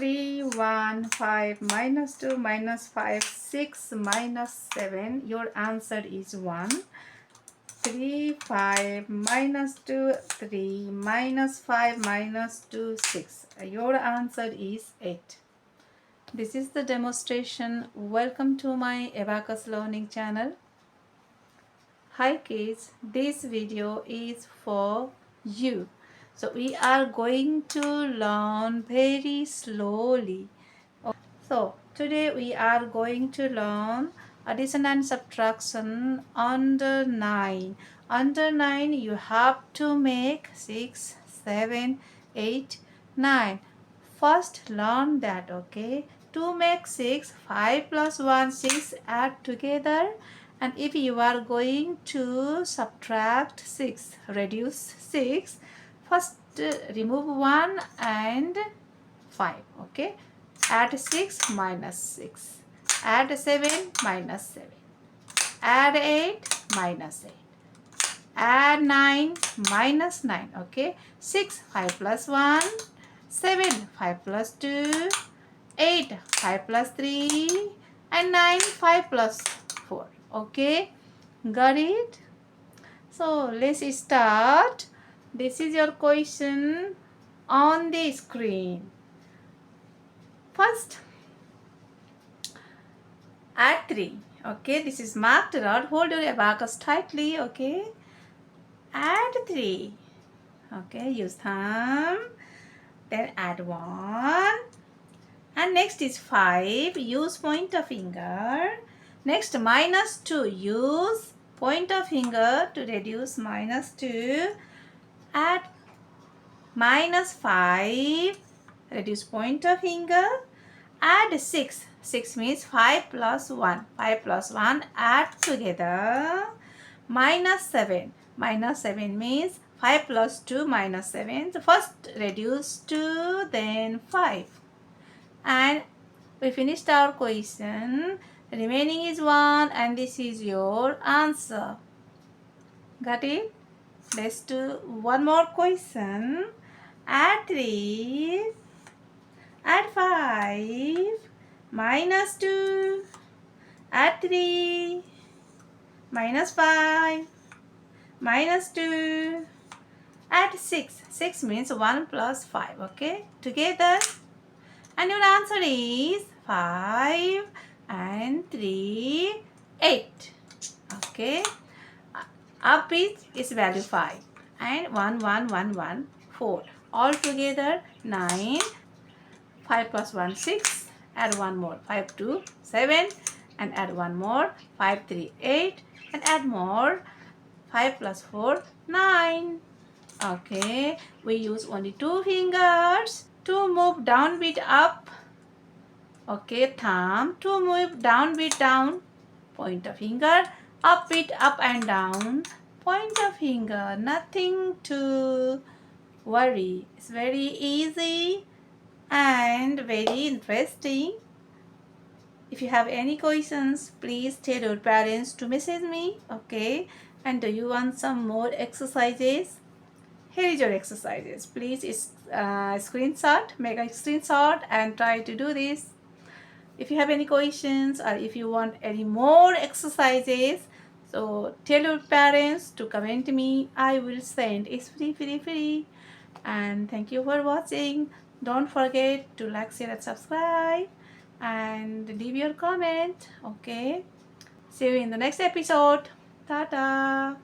3, 1, 5, minus 2, minus 5, 6, minus 7. Your answer is 1. 3, 5, minus 2, 3, minus 5, minus 2, 6. Your answer is 8. This is the demonstration. Welcome to my Abacus learning channel. Hi kids, this video is for you. So we are going to learn very slowly. So today we are going to learn addition and subtraction under 9. Under 9 you have to make 6, 7, 8, 9. First learn that, okay? To make 6, 5 plus 1, 6, add together. And if you are going to subtract 6, reduce 6, first remove 1 and 5, okay? Add 6 minus 6. Add 7 minus 7. Add 8 minus 8. Add 9 minus 9, okay? 6, 5 plus 1. 7, 5 plus 2. 8, 5 plus 3. And 9, 5 plus 4, okay? Got it? So let's start. This is your question on the screen. First, add 3. Okay, this is marked out. Hold your abacus tightly. Okay, add 3. Okay, use thumb. Then add 1. And next is 5. Use pointer finger. Next, minus 2. Use pointer finger to reduce minus 2. Add minus 5. Reduce pointer finger. Add 6. 6 means 5 plus 1. 5 plus 1 add together. Minus 7. Minus 7 means 5 plus 2 minus 7. So first reduce 2, then 5. And we finished our question. Remaining is 1 and this is your answer. Got it? Let's do one more question. Add 3. Add 5, minus 2, add 3, minus 5, minus 2, add 6. 6 means 1 plus 5, okay? Together. And your answer is 5 and 3, 8. Okay? Up is value 5. And 1, 1, 1, 1, 4. All together 9. 5 plus 1, 6. Add 1 more. 5, 2, 7. And add 1 more. 5, 3, 8. And add more. 5 plus 4, 9. Okay. We use only 2 fingers to move down bit up. Okay. Thumb. To move down bit down. Pointer finger. Up bit up and down. Pointer finger. Nothing to worry. It's very easy and very interesting. If you have any questions, please tell your parents to message me, okay? And do you want some more exercises? Here is your exercises. Please screenshot, make a screenshot and try to do this. If you have any questions or if you want any more exercises, so tell your parents to comment me. I will send. It's free. And thank you for watching. Don't forget to like, share and subscribe and leave your comment. Okay, see you in the next episode. Tata.